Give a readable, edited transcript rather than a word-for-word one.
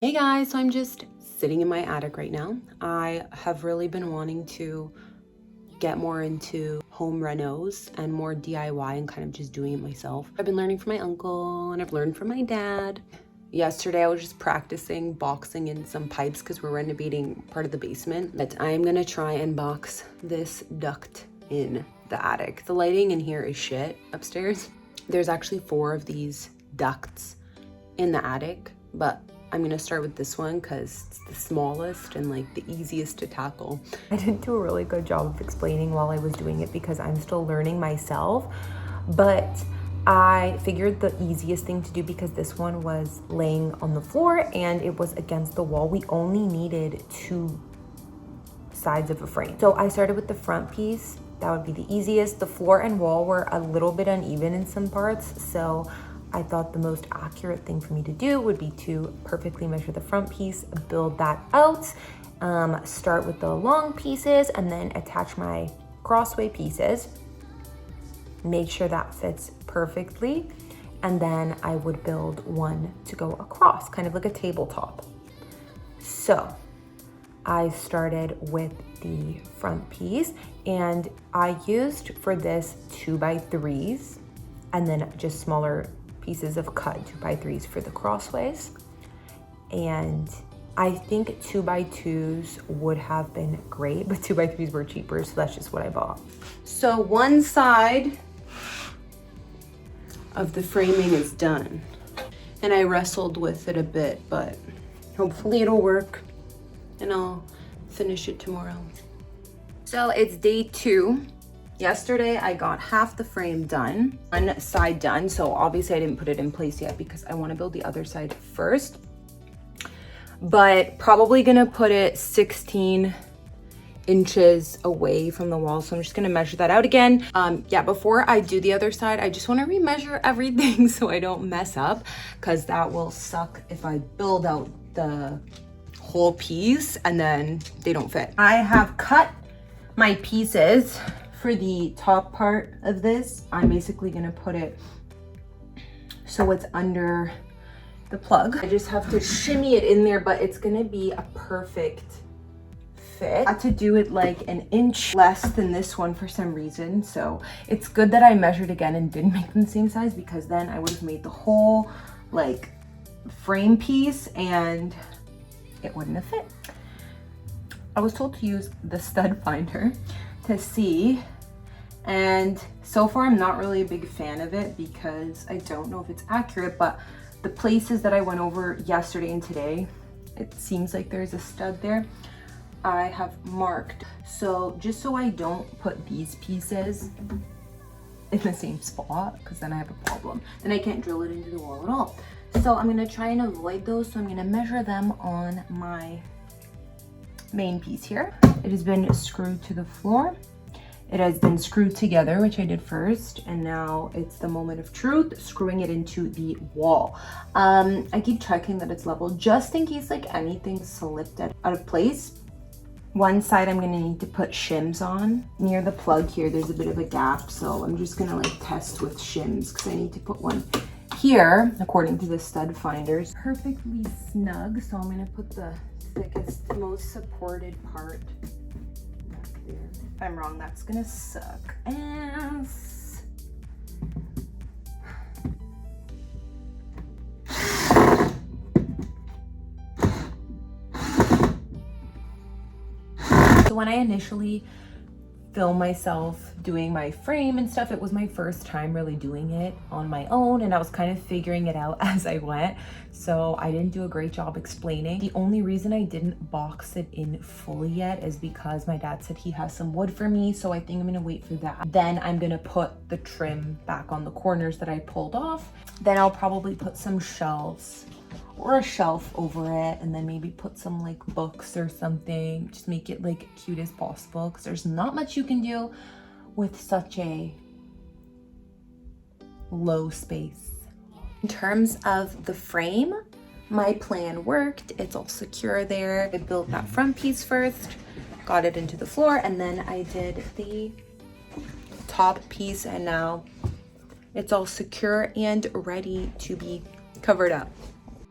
Hey guys, so I'm just sitting in my attic right now. I have really been wanting to get more into home renos and more DIY and kind of just doing it myself. I've been learning from my uncle and I've learned from my dad. Yesterday I was just practicing boxing in some pipes because we're renovating part of the basement. But I'm gonna try and box this duct in the attic. The lighting in here is shit upstairs. There's actually 4 of these ducts in the attic, but I'm gonna start with this one because it's the smallest and like the easiest to tackle. I didn't do a really good job of explaining while I was doing it because I'm still learning myself, but I figured the easiest thing to do, because this one was laying on the floor and it was against the wall, we only needed 2 sides of a frame. So I started with the front piece. That would be the easiest. The floor and wall were a little bit uneven in some parts, so I thought the most accurate thing for me to do would be to perfectly measure the front piece, build that out, start with the long pieces and then attach my crossway pieces, make sure that fits perfectly, and then I would build one to go across, kind of like a tabletop. So I started with the front piece and I used for this 2x3s and then just smaller pieces of cut 2x3s for the crossways. And I think 2x2s would have been great, but 2x3s were cheaper, so that's just what I bought. So one side of the framing is done and I wrestled with it a bit, but hopefully it'll work and I'll finish it tomorrow. So it's day 2. Yesterday, I got half the frame done, one side done. So obviously I didn't put it in place yet because I want to build the other side first, but probably gonna put it 16 inches away from the wall. So I'm just gonna measure that out again. Yeah, before I do the other side, I just want to remeasure everything so I don't mess up, because that will suck if I build out the whole piece and then they don't fit. I have cut my pieces. For the top part of this, I'm basically gonna put it so it's under the plug. I just have to shimmy it in there, but it's gonna be a perfect fit. I had to do it like an inch less than this one for some reason. So it's good that I measured again and didn't make them the same size, because then I would have made the whole like frame piece and it wouldn't have fit. I was told to use the stud finder to see, and so far I'm not really a big fan of it because I don't know if it's accurate, but the places that I went over yesterday and today, it seems like there's a stud there. I have marked, so just so I don't put these pieces in the same spot, because then I have a problem. Then I can't drill it into the wall at all. So I'm gonna try and avoid those. So I'm gonna measure them on my main piece here. It has been screwed to the floor. It has been screwed together, which I did first, and now it's the moment of truth, screwing it into the wall. I keep checking that it's level just in case like anything slipped out of place. One side I'm gonna need to put shims on. Near the plug here, there's a bit of a gap, so I'm just gonna like test with shims because I need to put one here, according to the stud finders. Perfectly snug, so I'm gonna put the thickest, most supported part there. If I'm wrong, that's gonna suck ass. So when I initially film myself doing my frame and stuff, it was my first time really doing it on my own, and I was kind of figuring it out as I went, so I didn't do a great job explaining. The only reason I didn't box it in fully yet is because my dad said he has some wood for me, so I think I'm gonna wait for that. Then I'm gonna put the trim back on the corners that I pulled off. Then I'll probably put some shelves or a shelf over it, and then maybe put some like books or something, just make it like cute as possible, because there's not much you can do with such a low space. In terms of the frame, my plan worked. It's all secure there. I built that front piece first, got it into the floor, and then I did the top piece, and now it's all secure and ready to be covered up.